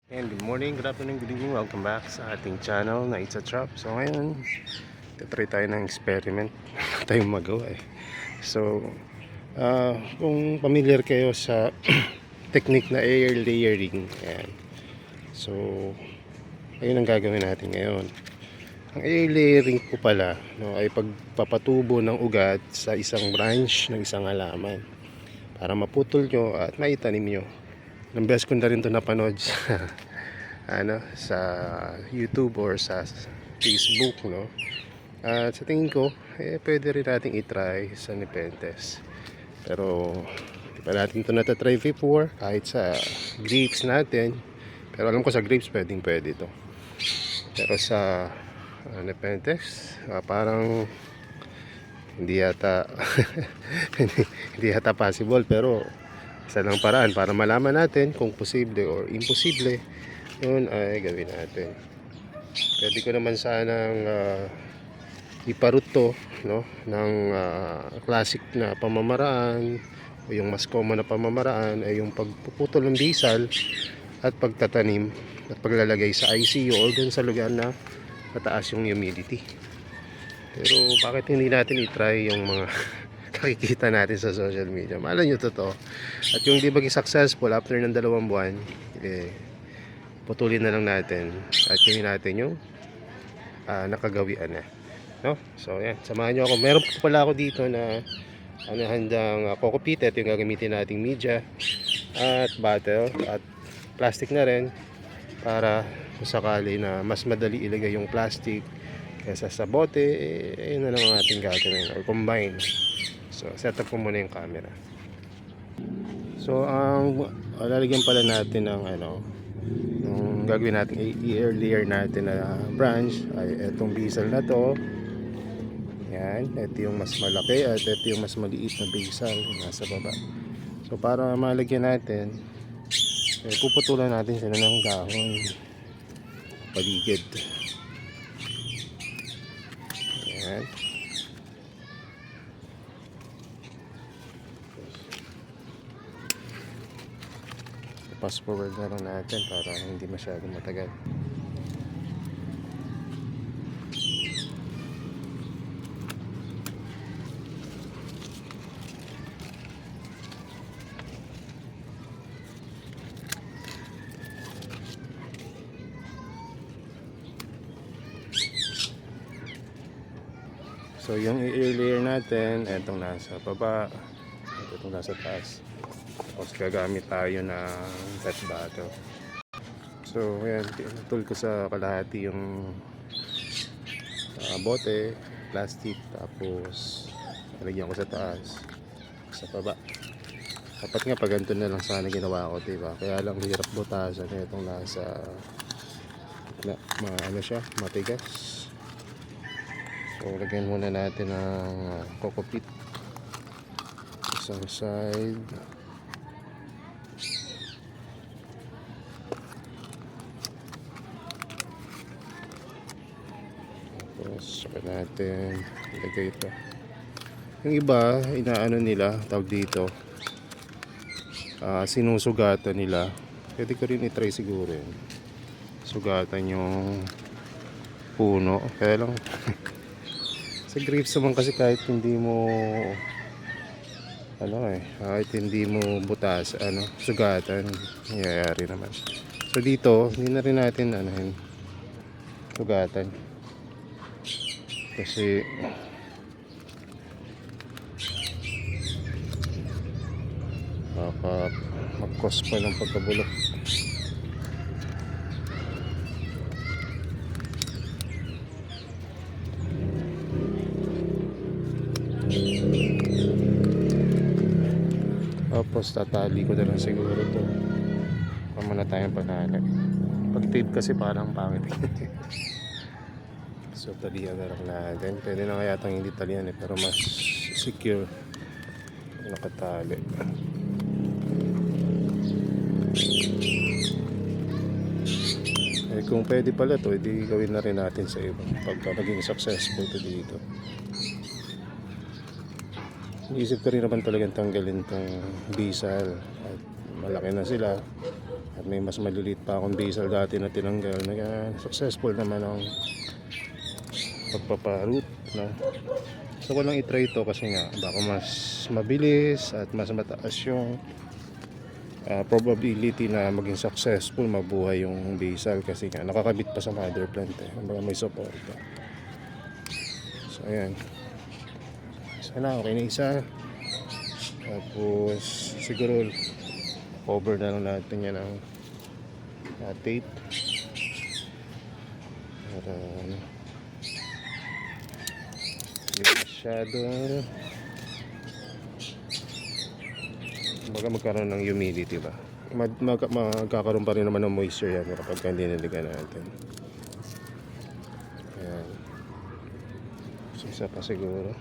And good morning, good afternoon, good evening. Welcome back sa ating channel na It's a Trap. So ngayon, try tayo ng experiment. Wala tayong magawa eh. So, kung familiar kayo sa technique na air layering, ayan. So, ayun ang gagawin natin ngayon. Ang air layering po pala, no, ay pagpapatubo ng ugat sa isang branch ng isang halaman para maputol nyo at maitanim nyo. Ilang beses ko na rin ito napanood sa, sa YouTube or sa Facebook, no? At sa tingin ko, pwede rin natin i-try sa Nepenthes. Pero, di pa natin ito natatry before, kahit sa grapes natin. Pero alam ko sa grapes, pwede ito. Pero sa Nepenthes, parang hindi yata, hindi yata possible. Pero, isa lang paraan para malaman natin kung posible or imposible, yun ay gawin natin. Pwede ko naman sanang iparut to, no, ng classic na pamamaraan o yung mas common na pamamaraan ay yung pagpuputol ng bisal at pagtatanim at paglalagay sa ICU o dun sa lugar na mataas yung humidity. Pero bakit hindi natin i-try yung mga nakikita natin sa social media? Malay nyo totoo. At yung di maging successful after ng 2 buwan, putulin na lang natin at gawin natin yung nakagawian na, no? So yan, samahan nyo ako. Meron po pala ako dito na handang coco pit. Ito yung gagamitin nating media at bottle at plastic na rin para sakali na mas madali ilagay yung plastic kaysa sa bote, ayun na lang ang ating gagawin or combine. So, set up ko muna yung camera. So, ang lalagyan pala natin ng yung gagawin natin i-air layer natin na branch ay itong bisal na to. Yan, ito yung mas malaki at ito yung mas maliit na bisal nasa baba. So, para malagyan natin, puputulan natin sila ng dahon paligid. Yan. Fast forward na lang natin para hindi masyadong matagal. So yung i-air layer natin, etong nasa baba, itong nasa taas. Tapos gagamit tayo ng pet bottle. So ayan, tinutol ko sa kalahati yung bote, plastic, tapos nalagyan ko sa taas, sa baba. Dapat nga pag ganito na lang sana ginawa ko, diba? Kaya lang hirap butasan itong nasa siya, matigas. So lagyan muna natin ng coco pit isang side. Tapos saka natin ilagay ito. Yung iba inaano nila, tawag dito, sinusugatan nila. Pwede ko rin i-try siguro yun. Sugatan yung puno. Kaya lang sa grapes naman kasi kahit hindi mo kahit hindi mo butas, sugatan, nangyayari naman. So dito, hindi na rin natin sugatan. Kasi baka mag-cause pa ng pagkabulok. Tapos tatali ko na lang siguro to. Pamana tayong panala. Pag tape kasi parang pangit. So talihan na lang natin. Pwede na kaya itong hindi talihan pero mas secure nakatali. Kung pwede pala to, edi gawin na rin natin sa iba pagka naging successful to dito. Isip ko rin naman talagang tanggalin tong bisal at malaki na sila. At may mas maliliit pa akong diesel dati na tinanggal. Successful naman ang pagpaparoot, no? So ko lang itry ito kasi nga baka mas mabilis at mas mataas yung probability na maging successful, mabuhay yung diesel kasi nga nakakabit pa sa mother plant may support. So ayan, sana okay na isa. Tapos siguro cover na lang natin yan ng tape para hindi masyado baga magkaroon ng humidity ba. Magkakaroon pa rin naman ng moisture yan kapag hindi niligan natin. Ayan. So isa pa siguro.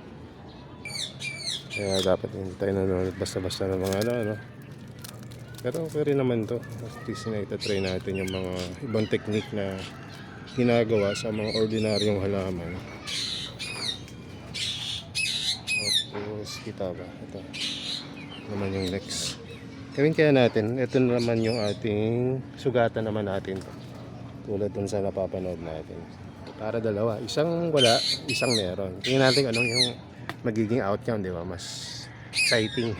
Kaya dapat hindi tayo nanonood basta-basta ng mga ano. Pero okay rin naman to. At least na itatry natin yung mga ibang technique na ginagawa sa mga ordinaryong halaman. Tapos kita ba? Ito naman yung next. Gawin kaya natin. Ito naman yung ating sugatan naman natin to. Tulad dun sa napapanood natin. Para dalawa. Isang wala, isang meron. Tingnan natin anong yung magiging outcome, di ba? Mas exciting.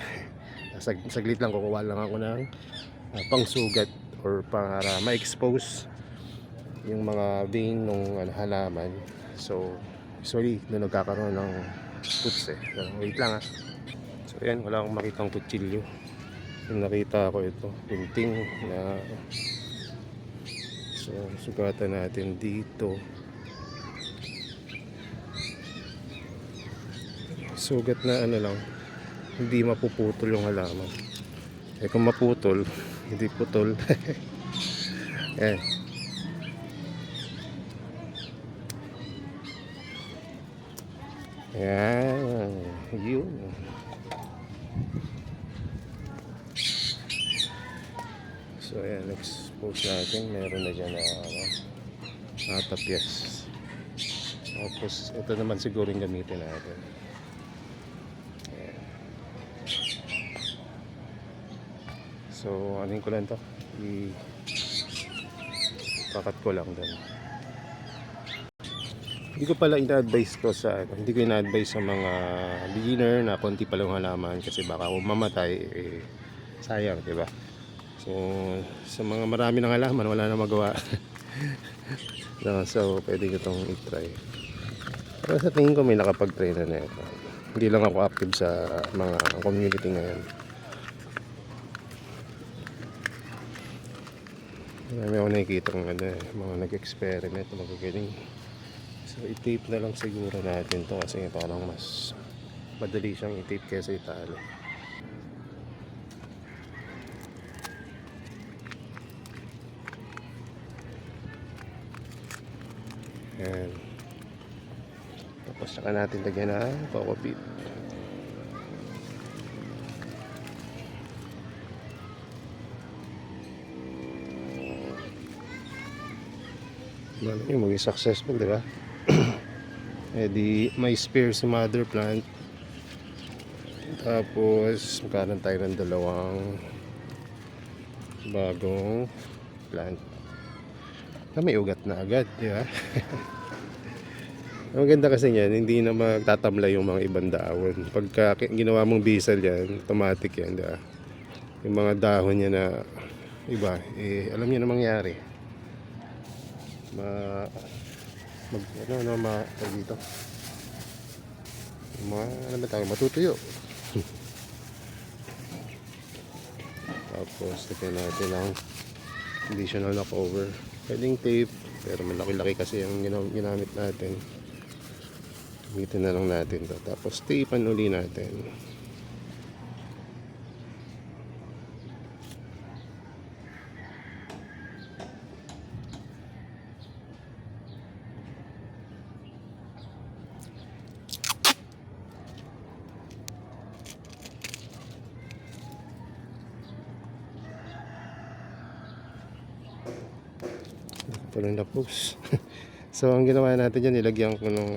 Saglit lang kukuha lang ako ng pangsugat or para ma-expose yung mga vein ng halaman. So usually doon nagkakaroon ng puts eh. So, wait lang ha. So yan, wala akong makitang kutsilyo. Yung nakita ko ito, gunting na so sugatan natin dito. Sugat na ano lang, hindi mapuputol yung halaman. Eh kung maputol, hindi putol. Eh. Yan, yun. So ayan, expose natin. Meron na dyan na natapyas. Tapos ito naman siguro yung gamitin natin. So, anin ko lang to. Kakat ko lang doon. Hindi ko pala ina-advise to sa, hindi ko ina-advise sa mga beginner na konti pa lang halaman kasi baka mamatay, eh, sayang, diba? So, sa mga marami ng halaman, wala na magawa. So, pwede ko itong i-try. Pero sa tingin ko may nakapag-try na ito. Hindi lang ako active sa mga community ngayon. Marami ako nakikita ng mga nag-experiment, magagaling. So i-tape na lang siguro natin to kasi parang mas madali siyang i-tape kaysa itali. Ayan. Tapos saka natin lagyan na coco peat. Yung maging successful, di ba? Eh di may spare si mother plant. Tapos magkaroon tayo ng dalawang bagong plant na may ugat na agad, di ba? Ang ganda kasi yan, hindi na magtatamlay yung mga ibang dahon. Pagka ginawa mong bisal yan, automatic yan, di ba? Yung mga dahon niya na iba, eh alam niyo na mangyari. Dito ano ba tayo, matutuyo. Tapos lagyan natin ang additional na cover, pwedeng tape pero malaki-laki kasi yung ginamit natin. Gamitin na lang natin to. Tapos tapean uli natin. Tuloy na post. So ang ginawa natin dyan, nilagyan ko nung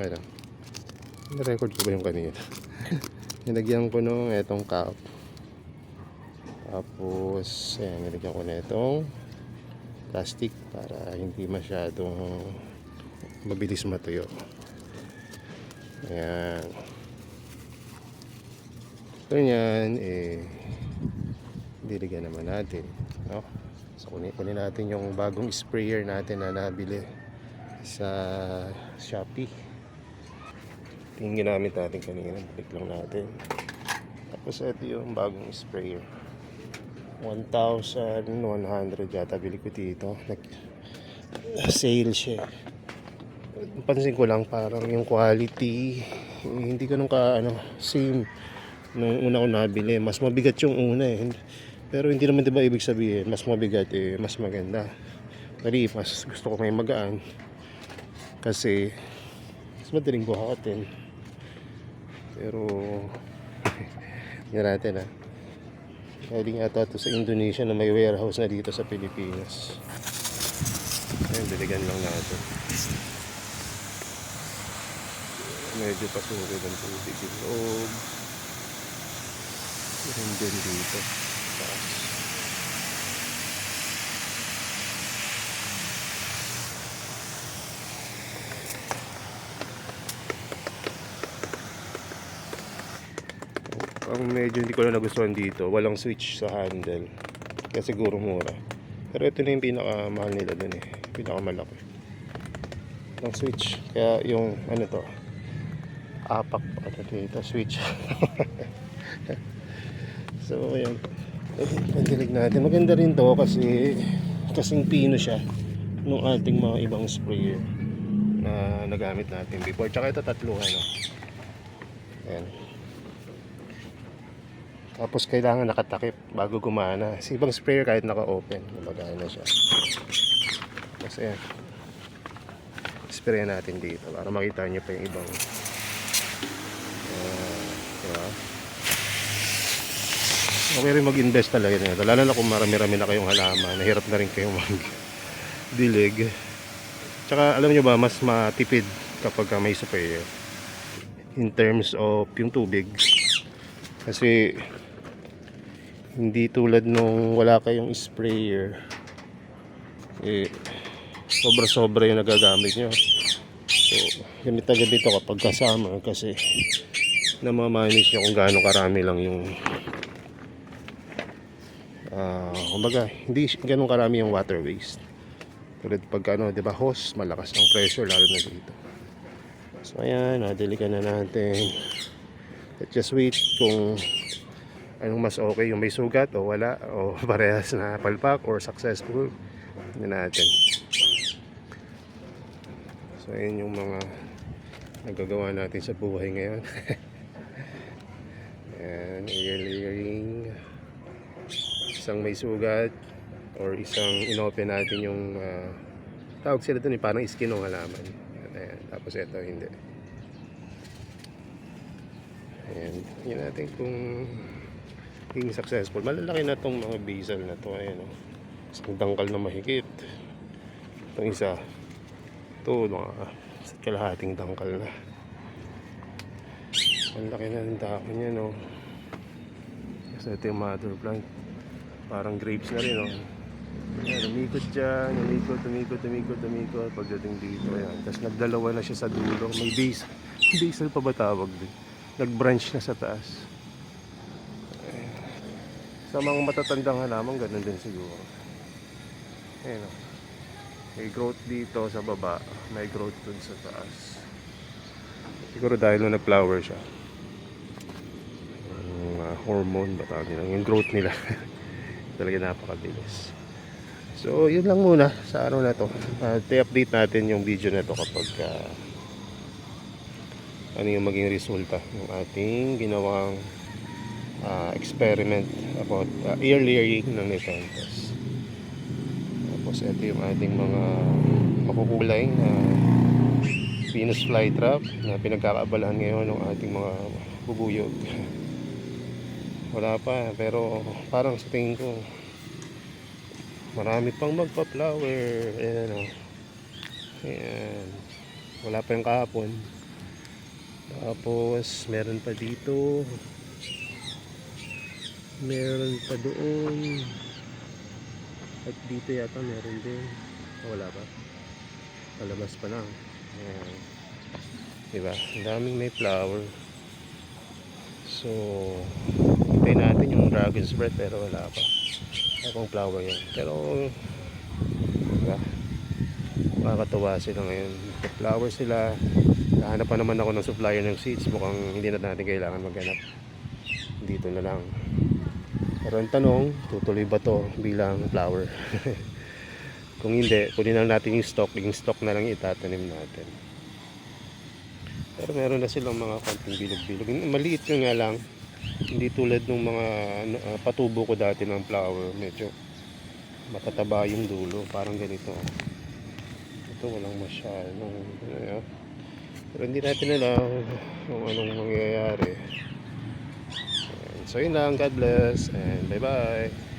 record ko ba yung kanina? Nilagyan ko nung etong cap. Tapos, ayan, nilagyan ko na itong plastic para hindi masyadong mabilis matuyo. Ayan. Ganyan, diligyan naman natin. No? So, kunin natin yung bagong sprayer natin na nabili sa Shopee. Yung ginamit natin kanina, balik lang natin. Tapos ito yung bagong sprayer. 1,100 yata bili ko dito. Sale siya. Pansin ko lang parang yung quality hindi ko nung same nung una ko nabili. Mas mabigat yung una Pero hindi naman 'di ba ibig sabihin mas mabigat mas maganda. Mas gusto ko may magaan kasi mas madaling buhatin. Pero yun natin galing ata ito sa Indonesia na may warehouse na dito sa Pilipinas. Ayun, diligan lang natin. Medyo pasukin ang tubig yung loob. Meron din dito. Taas. Ang medyo hindi ko na nagustuhan dito, walang switch sa handle. Kaya siguro mura. Pero ito na yung pinakamahal nila dun pinakamalaki. Walang switch. Kaya yung apak dito, switch. So ayan. Pandilig natin. Maganda rin to kasi kasing pino siya nung ating mga ibang sprayer na nagamit natin before. Tsaka ito tatlo Ayan. Tapos kailangan nakatakip bago gumana. Sa ibang sprayer kahit naka-open, gumagana siya. Tapos ayan. Spray natin dito para makita nyo pa yung ibang diba? Okay rin mag-invest talaga nito. Lalo na kung marami-rami na kayong halaman. Nahirap na rin kayong mag-dilig. Tsaka alam nyo ba, mas matipid kapag may sprayer. In terms of yung tubig. Kasi hindi tulad nung wala kayong sprayer sobra-sobra yung nagagamit nyo. So gamit na gamit ito kapag kasama kasi namamanage nyo kung gaano karami lang yung kumbaga hindi ganun karami yung water waste. Tulad pag diba hose, malakas ang pressure lalo na dito. So ayan, nadilikan na natin. Let's just wait kung anong mas okay, yung may sugat o wala o parehas na palpak or successful. Hindi natin. So ayun yung mga nagagawa natin sa buhay ngayon. And air layering, isang may sugat or isang inopen natin yung tawag sila dun parang skin ng halaman. Ayan. Tapos ito hindi. Ayan, yun natin kung being successful. Malalaki na tong mga basil na to. Ayan, isang dangkal na mahigit. Itong isa, ito mga kalahating dangkal na. Ang laki na ng dako niya kasi ito yung mother plant. Parang grapes na rin Ayan, umikot dyan, umikot pagdating dito. Ayan. Tapos nagdalawa na siya sa dulo. May basil pa ba tawag din? Nag-branch na sa taas. Sa mga matatandang halaman, ganun din siguro. Ayan may growth dito sa baba, may growth dun sa taas. Siguro dahil nung nag-flower siya. Hormone ba tawag nila? Yung growth nila. Talaga napakabilis. So, yun lang muna sa araw na to. I-update natin yung video na to kapag ano yung maging resulta ng ating ginawang experiment about air layering ng Nepenthes. Tapos ito yung ating mga makukulay na Venus flytrap na pinagkakaabalahan ngayon ng ating mga bubuyog. Wala pa pero parang sa tingin ko marami pang magpa-flower. Ayan ayan, wala pa yung kahapon. Tapos meron pa dito Meron pa doon. At dito yata meron din. Wala pa. Palabas pa lang. Ayan. Diba? Ang daming may flower. So, hintayin natin yung dragon's breath pero wala pa. Akong flower yan. Pero, diba? Makakatuwa sila ngayon. Flower sila. Nahanap pa naman ako ng supplier ng seeds. Mukhang hindi na natin kailangan maghanap. Dito na lang. Pero ang tanong, tutuloy ba to bilang flower? Kung hindi, kunin lang natin yung stock na lang itatanim natin. Pero meron na silang mga konting bilog-bilog. Maliit yun nga lang. Hindi tulad ng mga patubo ko dati ng flower. Medyo matataba yung dulo. Parang ganito. Ito walang masyadong pero hindi natin alam kung anong mangyayari. So yun lang. God bless and bye bye.